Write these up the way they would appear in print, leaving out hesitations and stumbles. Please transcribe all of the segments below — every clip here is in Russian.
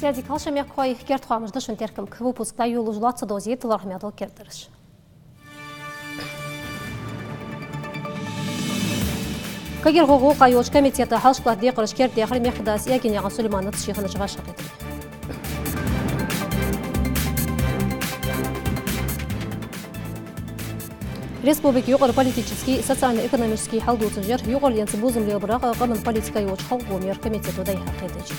Сяди калшам якхой керт хуамыжды шунтеркім выпускта юлу жлатсы дози тылархмятыл кердіріш. Кагер ғоғу қайоч комитеті халшқлар деқырыш керт деқыр мекдас ягин яған Сулейманы тшиғыны жыға шақыды. Республики юғыр политический, социально-экономический халдуцы жер юғыр ленцы бузымлеу бұрақ ғамын политика юғыч халғумер комитету дай хақедіч.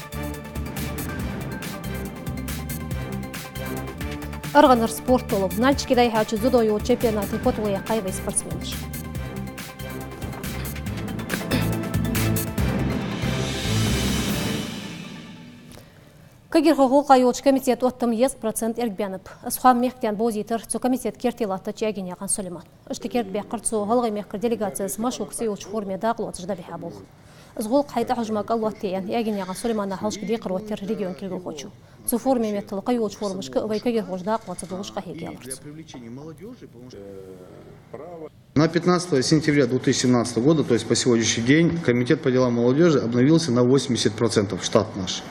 Арғаныр спорт толып, нальчики дай хачу зудо юғыр чемпионаты потулыя қайвай спортсменш. Кагер ғоғу қайоч комитет оттым 1% әргбеніп. Асхам мектен бозитыр, цу комитет кертелатты чәген яған Сулейман. Үшті керт бәққырт цу ғалғай меккір делегациясы машук сейуч форме дағылуат жда бәхә бұл. Изғол қайта хұжмак алуаттейен, яген яған Сулейманна халшқы дейқыр оттер регион келгі қочу. Цу форме меттілі қайоч формышқы ұвай кагер ғожда қуатсы дұғышқа хеге алырцы. На 15 сентября 2017 года, то есть по сегодняшний день, комитет по делам молодежи обновился на 80% штат наш.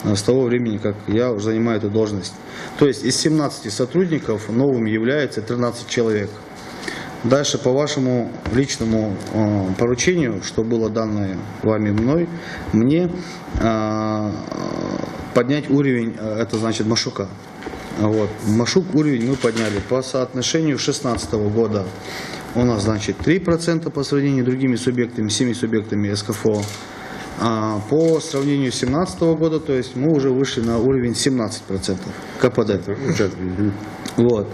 С того времени, как я уже занимаю эту должность. То есть из 17 сотрудников новыми является 13 человек. Дальше по вашему личному поручению, что было данное вами мной, мне поднять уровень, это значит Машука. Вот. Машук уровень мы подняли по соотношению 2016 года. У нас значит 3% по сравнению с другими субъектами, 7 субъектами СКФО. По сравнению с 2017 года, то есть мы уже вышли на уровень 17% КПД. Вот.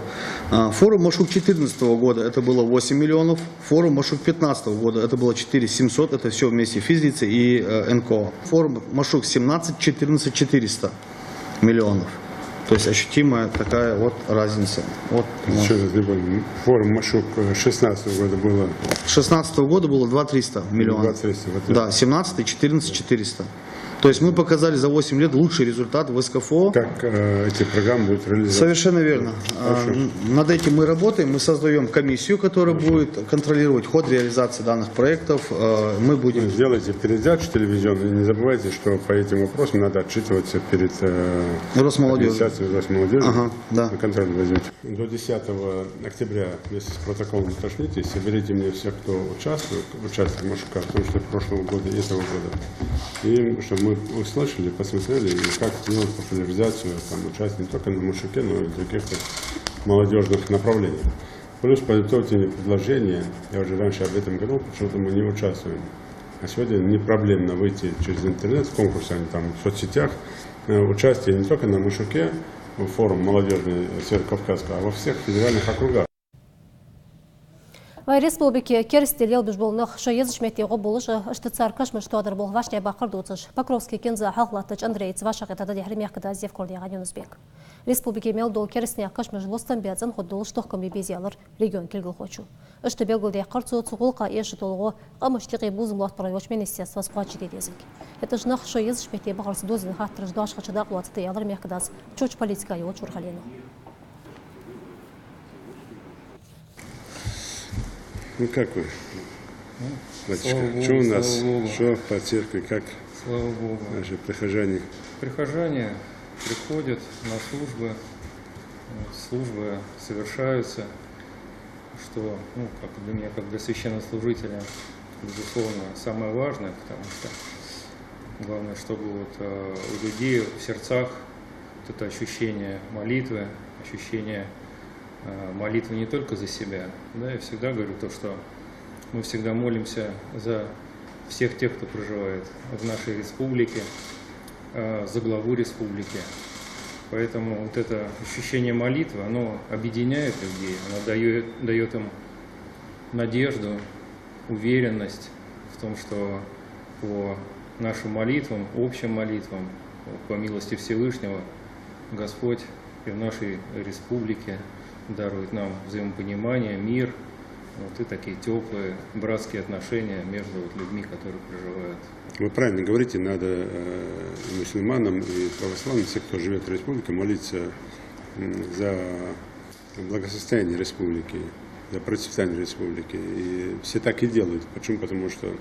Форум Машук 2014 года это было 8 миллионов, форум Машук 2015 года это было 4 700, это все вместе физлицы и НКО. Форум Машук 17, 14, 400 миллионов. То есть ощутимая такая вот разница. Вот, форум Машук 2016 года было? 2016 года было 2 300 миллионов. 2 300, вот да, 17, 14, 400. То есть мы показали за 8 лет лучший результат в СКФО. Как эти программы будут реализованы? Совершенно верно. Над этим мы работаем. Мы создаем комиссию, которая будет контролировать ход реализации данных проектов. Мы будем... Сделайте передачу телевизионную. Не забывайте, что по этим вопросам надо отчитываться перед Росмолодежью. Росмолодежью. Ага, да. На контроль возьмите. До 10 октября вместе с протоколом уточните, соберите мне всех, кто участвует в участии Машука, в том числе прошлого года и этого года. И чтобы мы услышали, посмотрели, как делать популяризацию участия не только на Машуке, но и в других молодежных направлениях. Плюс подготовьте мне предложения, я уже раньше об этом говорил, почему-то мы не участвуем. А сегодня не проблемно выйти через интернет, в конкурсе, в соцсетях, участие не только на Машуке, форум молодежный Северокавказского, а во всех федеральных округах. Республики керстелел бежболных шоез шметего булыжа штыцар кашмыш туадыр бол вашня бақыр дуцыш. Покровский кенза халлатыч Андрейц ваша қетада дехримях када зев кордияған Юнусбек. Республики мелдол керстіне кашмыш лостан бязан ходдол штохкам безиялар регион келгіл хочу. Үшті белгілде қырцу цуғылқа еші толығы қамыштиғи бузымлат парайоч министерства сквачи дедезік. Это жнах шоез шмете бақырсы дозин хаттырыш дашқачыда қуатыты ялар мехкадаз чоч политика его чурхалену. Ну как вы, батюшка? Что у нас? Что по церкви? Как? Слава Богу. Наши прихожане? Прихожане приходят на службы совершаются, что как для меня, как для священнослужителя, безусловно, самое важное, потому что главное, чтобы у людей в сердцах это ощущение молитвы, ощущение молитвы не только за себя. Да, я всегда говорю то, что мы всегда молимся за всех тех, кто проживает в нашей республике, за главу республики. Поэтому вот это ощущение молитвы, оно объединяет людей, оно дает им надежду, уверенность в том, что по нашим молитвам, общим молитвам, по милости Всевышнего, Господь и в нашей республике дарует нам взаимопонимание, мир, и такие теплые братские отношения между людьми, которые проживают. Вы правильно говорите, надо мусульманам и православным, все, кто живет в республике, молиться за благосостояние республики, за процветание республики. И все так и делают. Почему? Потому что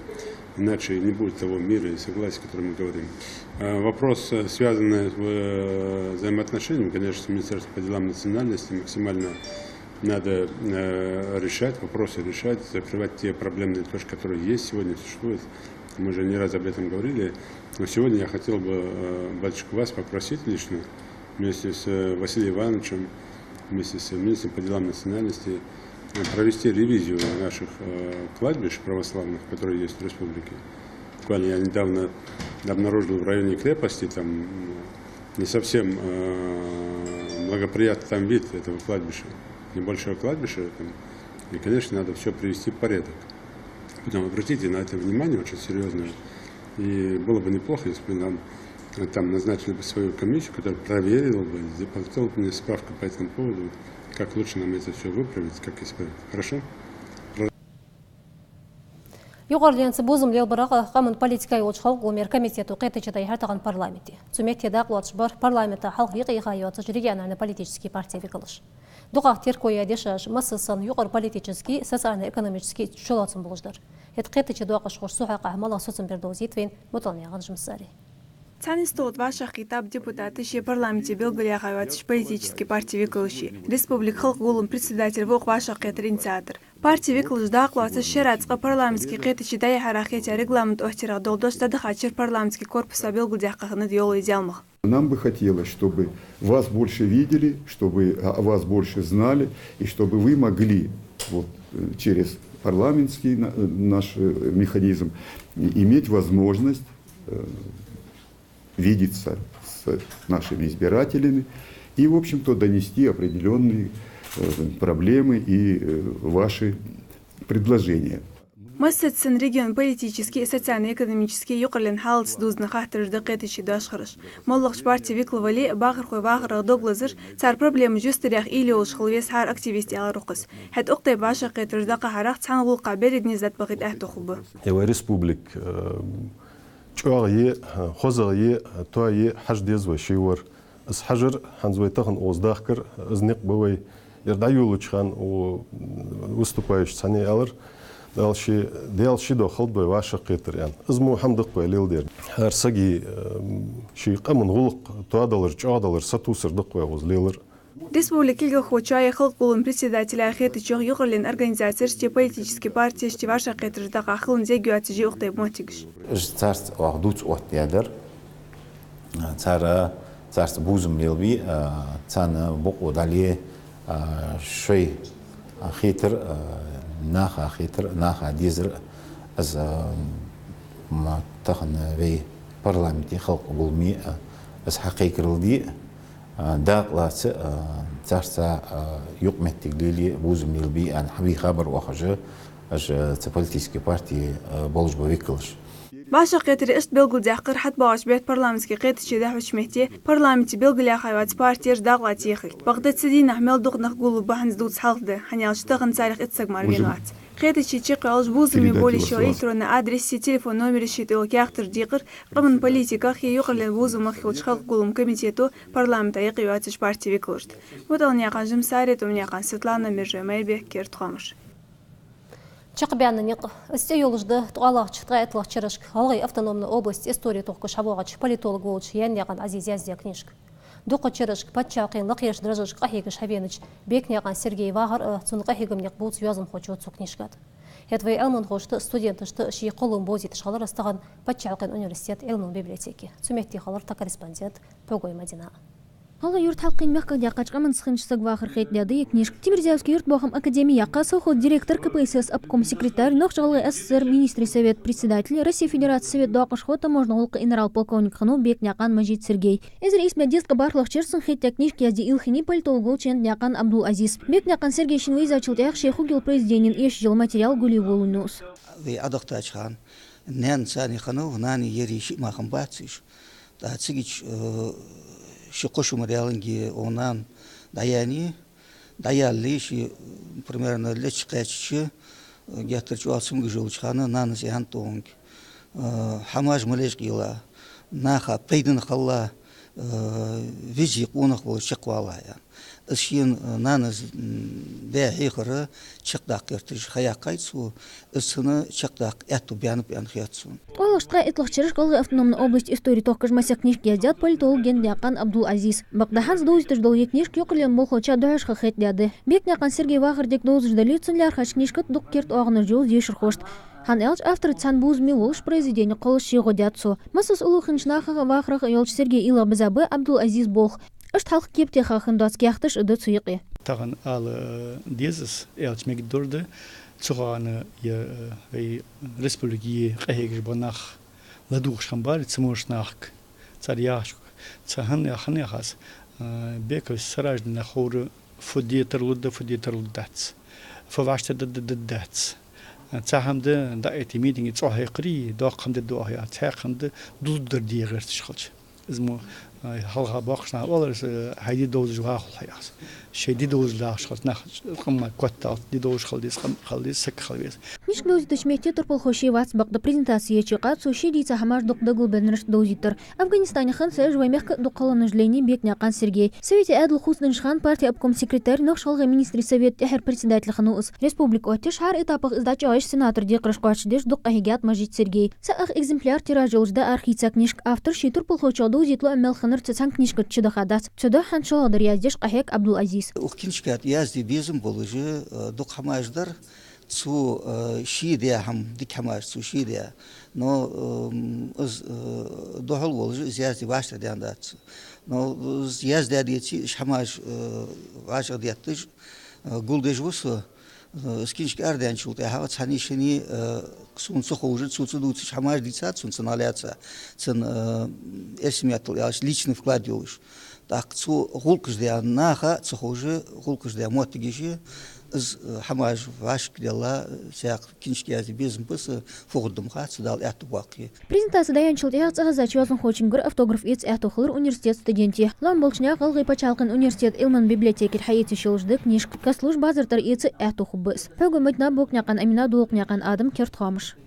иначе не будет того мира и согласия, о котором мы говорим. Вопрос, связанный с взаимоотношениями, конечно, с Министерством по делам национальности, максимально надо решать, вопросы решать, закрывать те проблемные точки, которые есть сегодня, существуют. Мы уже не раз об этом говорили. Но сегодня я хотел бы, батюшка, вас попросить лично, вместе с Василием Ивановичем, вместе с министром по делам национальности, провести ревизию наших кладбищ православных, которые есть в республике. Буквально я недавно обнаружил в районе крепости, там не совсем благоприятный там вид этого кладбища, небольшого кладбища. И, конечно, надо все привести в порядок. Поэтому обратите на это внимание очень серьезно. И было бы неплохо, если бы нам там назначили бы свою комиссию, которая проверила бы, сделала бы мне справку по этому поводу, как лучше нам это все выправить, как исправить. Хорошо? Юғарленсі бозым лелбыраға қамын политикай олч халық өмер комитету қетечетай хартаған парламенте. Цумекте дақлуатш бар парламента халық иқиғайуатыш региональный политический партия викалыш. Дұғақ теркоя дешаш масысын юғар политический, социально-экономический шолатсын бұлыждар. Эт қетече дуақыш хош сухақа мала соцын бердозитвен мұталнияған жұмсари. Цанистот ваша хитаб депутаты ще парламенте белгілияғайуатыш политический партия викалыши. Республик халық голым председатель воқ ваша қетір инициатор. Партия викалыш дақлуатыш шератсқа парламентский қетече дайы харахетя регламент охтирақ долдошта дақачыр парламентский корпуса белгілияқағыны диолы идеалмық. Нам бы хотелось, чтобы вас больше видели, чтобы о вас больше знали, и чтобы вы могли вот, через парламентский наш механизм иметь возможность видеться с нашими избирателями и, в общем-то, донести определенные проблемы и ваши предложения. Массатсын регион политический и социально-экономический юқырлен халс дузны қақтырыжды қетіші дашқырыш. Моллықш партия виклывали бағыр-қой бағырық доглазыр цар проблемы жүстіряқ или олш қылвес хар активисти алар оқыз. Хәт ұқтай баша қетіржді қағарақ цаңғылқа бередіне зат бағыт әхті құбы. Республик чуағые, хозағые, туайы хаждезвай шиуар. Из хажыр ханзвайтағын оздаққыр, изнеқ бөвай ердай улычхан выступающий сане алыр. Дялши дохл бой ваша қетірян. Изму хамдық бой лилдер. Харсаги ши қамын ғулық туадалыр, чуадалыр, сатусырдық бой ғузлелер. Республика Илгохочая халық болын председателя Ахеты чоқ юғырлен организация ште политический партия ште ваша қетірждақ ақылын зегуатсы же ұқтай мотигіш. Царст оғдуц оттядыр. Царст бузым лелби, цаны бұқ одали шой хетір наха хитр, наха дизер از تخن في برلماني خلق قلمي از حقيقة ردي داقلات ترسا يقمت تقليلي بوزم يلبي عن حبي خبر وخجة از تبوليتيسكي بارتي بولج بويكلش. باشا قيتري اشت بلغل داقر حد باش بيت برلمانسكي قيتر شده وشمهتي برلمانتي بلغل ياخيوات بارتير داقلات يخل بغداد سدين احمل دوق نخقولو بحنز دوت حلقده حنيال شتغن تاريخ اتساق ماربينوات قيتر شي تشيقي علش بوزمي بولي شو الكترون ادريسي تليفون نومير شيتو كياختر ديقر قمن بوليتيكا خي يقرل بوزم مخيوش خلق قولم كوميتيتو برلمانتا يقيواتش بارتي ويكلشت ودال نياقان جمساريت ونياقان سветлана Миржемайбек Кертхамыш. Чақбяны неқ істеюлыжды туғалақ чытғайтлық чырышк Алғай автономны область история тоққы шабуғач политолог олыч яндияған Азиз Яздия книжк. Дұқы чырышк патчақин лықеш дрыжышк қахегі шабеныч бекнияған Сергей Вағыр цун қахегімнек бұл цуязым хочу отсу книжкат. Едвей әлмін қошты студентышты ши қолым бозит шқалар астаған патчақин университет әлмін библиотеки. Цуметти қаларта корреспондент Пөгой Мадина. Алла юрт халқын мәққа дияқачқа мынсықыншысы вақыр қейтляды книжк. Тимирзявский юрт бохам академияққа совхоз директор КПСС обком секретарь Нохжалғы СССР министрий совет председатель Россия Федерации совет доақыш хота можно олқы инерал полковник хану бекняқан Мажид Сергей. Эзір исмя дестка барлық черсын хейтя книжки язди илхини политологол чен няқан Абдул Азиз. Бекняқан Сергей Шинвей зачылтяқ шейху гил президенин еш жыл материал гули волунус. Ви адақтачхан нен сани хану нани ериши махам бациш. Да цигич шикошу материалинги онан даяни даялли ши примерно лечкачи гятерчу алсым гжулчхана нанси антонг хамаж малешкила наха пейден халла вижи унах бол чеквала я ишин наныз де хихра чекдак кертиш хаякайцу исны чекдак эту бянып янхятсун Олашқа итлахчырыш қалғы автономный область истории тоққыжмася книжки язят политолог Гендяқан Абдул Азиз. Бақдахан сдоузитыш долге книжки yoqilен бол хоча дойшқа хет дяды. Бек няқан Сергей Вахардек доузыжда лиценляр хач книжкат дуқ керт оғыныр жол зешір хошт. Хан элч автор Цанбуз Милуш произведение қолыш шиғо дядсу. Масус улухыншнахаға Вахрах елч Сергей Ила Базабы Абдул Азиз бол. Ышт халқы кепте хақын датскияқтыш үді цуйқи. Тағын алы дезіс элч мегдурды. Цуганы республики қайгыш банах ладуш хамбар цмошнах царяш цахан яхан яхас бекос саражна хор фудитерлуддац фавашта ддац цахамды да эти митинги цохайқри доқамды доя цахамды дуддер дигерт шхалч измо халга бақшна оларс хайди доз жуах хаяс шеди доз лашхас нах қамма котта дидош халдис сак халвес Книжка доузитыш мехте турпал хоши вац бақда презентация чиқат суши дица хамаш доқдагул бенрш доузитыр. Афганистане хан сэж ваймех доқаланы жлени бек няқан Сергей. Совете Әділ Хусдыншхан партия обком секретарь нохшалға министри совет эхер председатель хануыз. Республика отеш хар этапах издача аш сенатор декрыш қуачдеш доқ ахигят мажит Сергей. Саах экземпляр тиражылжда архица книжка автор ши турпал хочал доузитлу аммел ханыр цецан книжка чудахадас. Цуда хан шаладыр яздеш ахек Абдул Азиз. Книжкат язди безим болыжы доқ хамаждар цу шидия хам дик хамаш цу шидия но дохол болыжы язди вашта дяндат но язди дияти хамаш ваша диятыш гулдеш вусу скинчки ардян чулты хава цанишини сун цухужы цуцуду хамаш дица цун цаналяца цан эсмиятл яш личный вклад делаешь так цу гулкыш дия наха цухужы гулкыш дия мотигиши из хамаж ваш дела всяк кинчки аз безм пысы фордум хат дал эту баки. Презентация даянчыл яц азачёзн хочингер автограф эц этохлыр университет студенти. Лам болчня калгы пачалкын университет илман библиотекер хайти шылжды книжка каслуж базартар эц этохубыс. Пөгөмөтна бокнякан амина дулукнякан адам кертхамыш.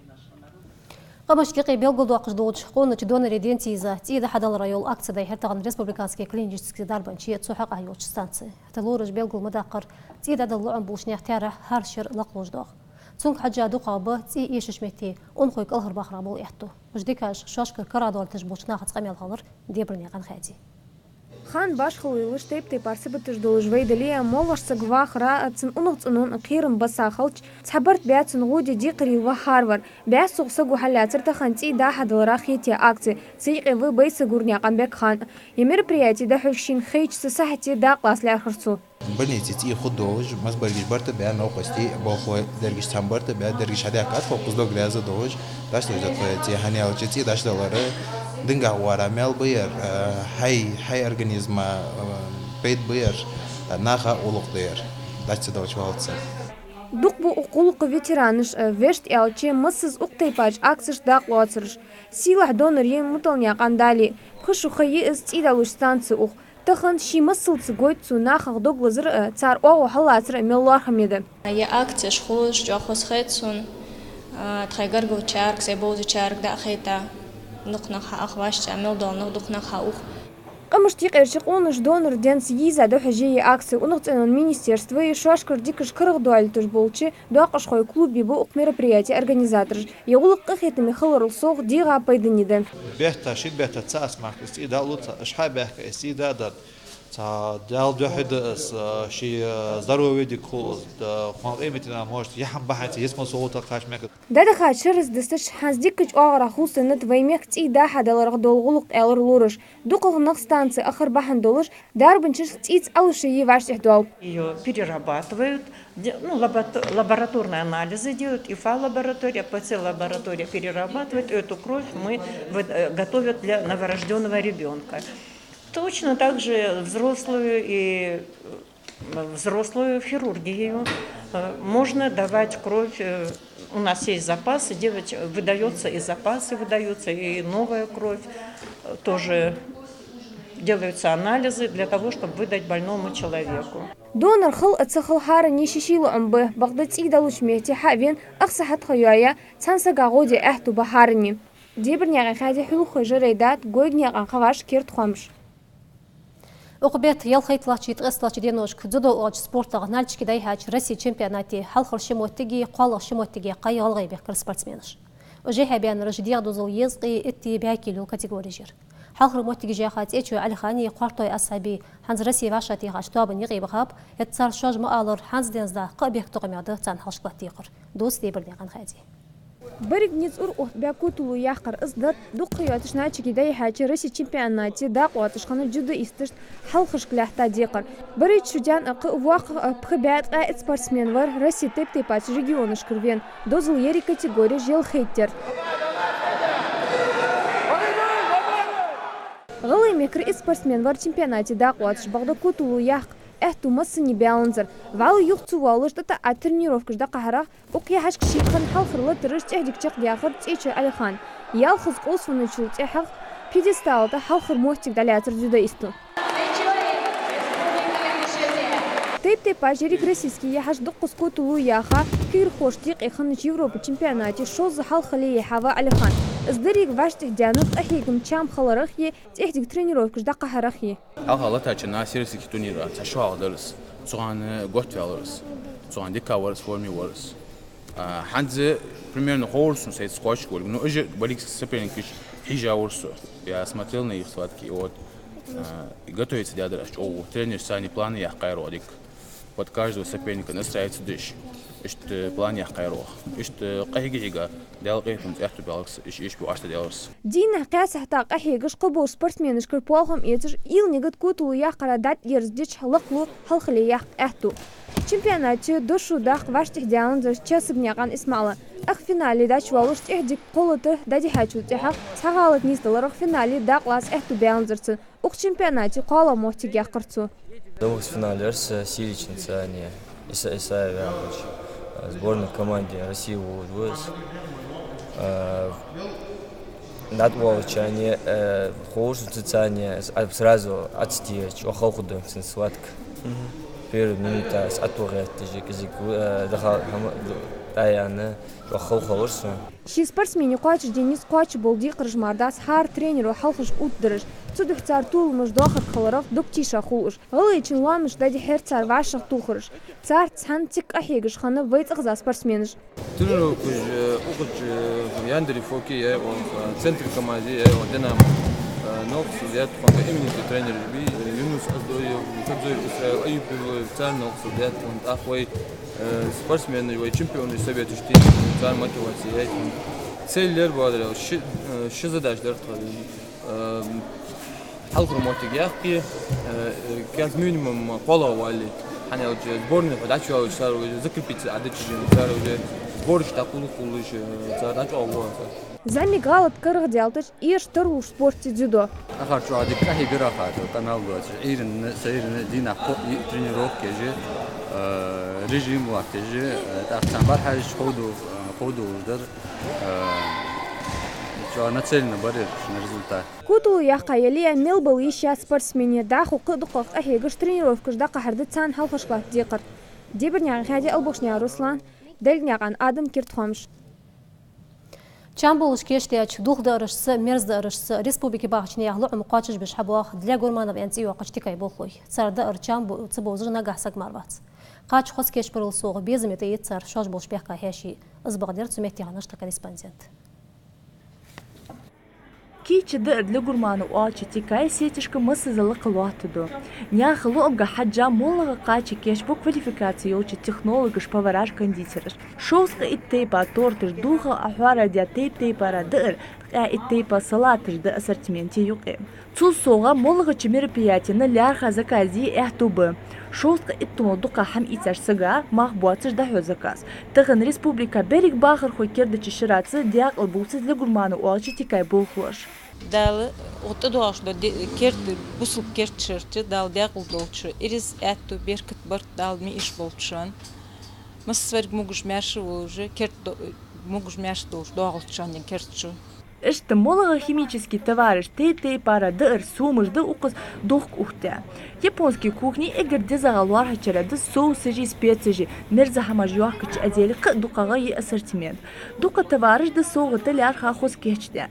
Қабашки қибел гулдуақыш доуч қоны чидон реденциза тида хадал райол акция да хертаган республиканский клинический дарбанчи цухақ айоч станции. Талурыш белгул мадақыр тида далуан булшнях тяра харшир лақлуждоқ. Цунг хаджаду қабы ти ешішмети он хойк алғыр бақыра бол яқту. Ждикаш шашкы карадуал тіж булшна хацқамел қалыр дебірне қан хайди. Хан баш хылуйлы штепте парсыбытыш должвей далея молашса гвахра цин унуцунун қирым баса халч цабарт бяцин гуди дикри ва харвар бяс суқса гухаляцер таханти да хадалрах ети акции цейqi вы бейса гурняқан бек хан и мероприятие да хулшин хейч сахати да класс лярхырсу بنيتي يخد دوج مس برجش برت بيع نو قستي بخو درجش تام برت بيع درجش هذا كات فوق دوج لازم دوج داش دوج تي هني او تي داش دولار دنگا ورا ميل بير هاي اورجانيزم بيت بير ناخا اولق دير داش دوج والتس دوق بو اقولق ветераныш вешт ялче мысыз уктайпач аксыш дақлоцырш силах донор ем муталня қандали пхышу хайи из тидалуш станции ух Тахан шимасыл цигой цунахах доглазыр цар оғу халацыр меллар хамеді. Я акция шхуз жохос хэтсун тхайгар гучарк себози чарк да хэта нухнах ахвашча мелдон нухнах аух. Камыштик эршик оныш донор денс йиза до хажии акции унухценон министерство и шашкар дикаш кырық дуалитыш болчы дуақыш хой клуби бу ук мероприятие организатор. Ягулық қахетами халарыл соқ диға пайдыниды. Бехта шит бехта цаас махкис ида луца шха бехка ида да дал дохид ши здоровье дикул хон эметина может яхам бахати есмо соута кашмек. Дадаха через десташ хаздикч агра хусынат ваймек ида хадаларг долгулук элр лурыш. Дукылнық станции ахыр бахан долыш дарбынчыш циц алыши еваш ихдуал. Ее перерабатывают, ну, лабораторные анализы делают, ИФА-лаборатория, ПЦ-лаборатория перерабатывает эту кровь, мы готовят для новорожденного ребенка. Точно так же взрослую хирургию можно давать кровь. У нас есть запасы, выдается и запасы, выдаются и новая кровь. Тоже делаются анализы для того, чтобы выдать больному человеку. Донор хыл ацхыл хара нишишилу амбы багдат игдалуш мехти хавен ахсахат хаяя цансага годи ахту бахарни. Дебрняга хади хул хожерейдат гойгняга хаваш кирт хомш. Оқбет ялхайтлачи тғыслачи деношк дзюдо оч спорттағы нальчики дайхач Россия чемпионаты халқыр шимоттиги қалық шимоттиги қайғалғай беккір спортсменыш. Уже хабян рождег дозыл езғи етті бәкелу категория жер. Халқыр моттиги жахат эчу алихани қуартой асаби ханз Россия вашати ғаш туабын еғи бұғап, етцар шожмы алыр ханз дензда қыбек тұғымяды цан халшқлаттиғыр. Дос дейбірдеген хади. Бірігнец ұр ұтбәку тұлу яқыр ұздат дұққиятыш начиги дайхачы Россия чемпионаты дақ уатышқаны жүді истыш халқыш кіляхта дейқыр. Бірі чудян ұқы уақ пқыбәт ғайт спортсмен var Россия теп-тепач регионы шкірвен дозыл ери категория жел хейттер. Ғылы мекір спортсмен var чемпионаты дақ уатыш бағда көтулу яқ Эхту массыни бяланзар. Валы юхцу валыштата а тренировкажда қахара оқия хашк шиқан халқырлы тұрыш тәхдікчақ яқыр течі алихан. Ялхыз қосваны чул тәхақ пьедесталда халқыр мохтик далятыр жүді исту. Теп-тепа жерик российский яхаш дұққыз көтулу яха кир хоштиқ иқыныш Европа чемпионаты шозы халқылы яхава алихан. Издырик ваштих дянық ахигім чам халарах е тәхдік тренировкажда қахарах е. Алхала тачына сервисики турнира ташу алырız. Soğanı gort alırız. Soğan dikka varız, formi varız. Hanzi примерно хорсун sayt скотч гол. Ну уже балик соперник хижа урсу. Я смотрел на их схватки, вот готовится диадраш. О, тренер сани планы я кайродик. Под каждого соперника настраивается дыш. Ишт план я кайрох. Ишт кайгига دالقيتهم تحت بالكس إيش بوعشت دالرس. دين قاس حتى قحيقش قبو سبورتسمين شكر بولهم إيتر إيل نجد كوتو يقرا دات يرزدش حلقلو حلقلي يق أهتو. чемпионат душу дах ваштих дялан за часыбняған Исмалы. Ах финале дач валуш техдик қолыты дади хачу техақ сағалык нисталарық финале дақлас әхту бяланзырцы. Уқ чемпионате қала мохтиг яқырцу. Довыз финалерс сиричница не Исаев Ямбач. Сборной команде России удвоилась. Надволочь они хуже сразу отстирать, охоходу сладко. Первая минута с отворот дыхал таяны охохорс. Ши спортсмен қуач Денис қуач болды қыржмардас хар тренеру халқыш утдырыш. Цудых цар тулмыш дохар қаларов доктиша хулыш. Ғылы için ламыш дади хер цар вашық тухырыш. Цар цантик ахегыш ханы вайцық за спортсменыш. Тренеру угодж яндери фоки я он центр команды я он денам ног судья фонда имени тренер би Юнус Аздоев Кадзой Исраил Аюб цар ног судья он ахвай спортсмен и чемпионы Совета штит цар мотивация целлер бадра şu задачlar halkı motivasyon كانت минимум половали أنا وجه сборная подача وجه صار وجه закрепить عدد صار وجه сборщ такую кулыш صار дача ово Зами галат кырг делтыш и штыру спорте дзюдо. Ахарчу адик кахи грахат канал гуач ирин сайрин дина тренировки же режим вакти же тахсан бар хаж ходу уздер что нацелено барер на результат. Кутулу яқайли мелбл ища спортсмене даху қыдықық ахегыш тренировкыш да қахарды цан халқышқлат деқыр. Дебірняғын хади албошня Руслан, дәлняған Адам Киртхомш. Чамбулыш кештеч духда рышсы, мерзда рышсы, республики бахчне яғлу ұмқачыш біш хабуақ для гурманов янцию қачтикай болхой. Царда ырчамбу цыбозыр нагасаг марвац. Қач қос кеш бірыл соғы безіметі етцар шош болш бяққа хеши. Избағдер цуметияғанышты корреспондент. كيتش دقر لجرمان وقاتش تكاي سيتشك مصزل قلواتدو نيا خلوقا حجا مولغا قاتش كيش بو كواليفيكاتيو تش تكنولوجش بافراج كونديترش شوسق التيبا تورتش دوغا احوارا ديا تيبا را دقر التيبا صلاتش دا اسرتمنتي يوقي تولسوغا مولغا تش мероприятина لارخا زكازي احتوبا شوسق التونو دوقا حم ايتاش سغا ماخ بواتش دا حو زكاز تغن ريسبوبليكا بريك باخر خوي كيردش شراتس دياق البوسز لجرمان وقاتش تكاي بولخوش Дал от одош до керт бусл керт шерти дал дякл долчу ирис эту беркет барт дал ми иш болчан мас сверг могуш мяш уже керт могуш мяш долш доалчан кертчу Эштемолога химический товарищ тей пара дыр сумыш да укус дох ухтя. Японский кухни эгер дезагалуар хачарады соусыжи специжи мерза хамажуахкач азели дукага и ассортимент. Дука товарищ да соугата ляр хахос кечтя.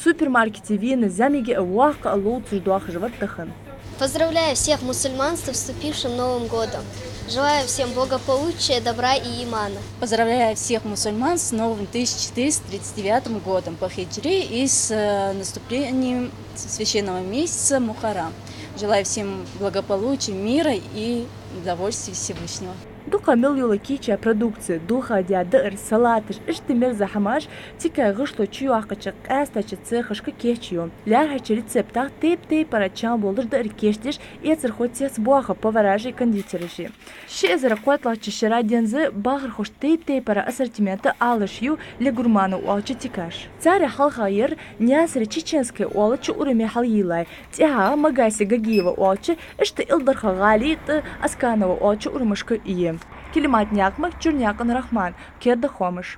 Супермаркете вины замиги уахка алоуцыж дуахажват тахан. Поздравляю всех мусульман с вступившим Новым годом. Желаю всем благополучия, добра и имана. Поздравляю всех мусульман с новым 1439 годом по хиджре и с наступлением священного месяца Мухаррам. Желаю всем благополучия, мира и удовольствия Всевышнего. Духа миллиона кича продукции, духа диадыр, салатыш, иштемер захамаш, тика гышло чуакачык, астачы цехышка кечио. Лярхачы рецептах теп-тей парачан болдыр дыр кештиш, эцер хотец буаха поваражи кондитережи. Шезера котлачы ширадензы багыр хош теп-тей пара ассортимента алышью для гурмана уалчы тикаш. Царя халхайыр, нясыры чеченской уалчы урами халилай, тиха магаси гагиева уалчы, ишты илдарха галит, асканова уалчы урмышка ие. Килимат някмак, Чурнякан Рахман, Керда Хомыш.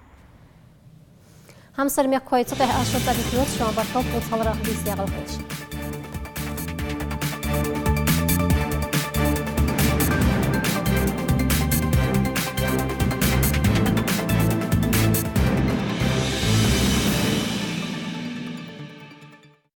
Хамсар мяккой цутах ашотаби клёс, шама бархал пулцаларах бисягал хэч.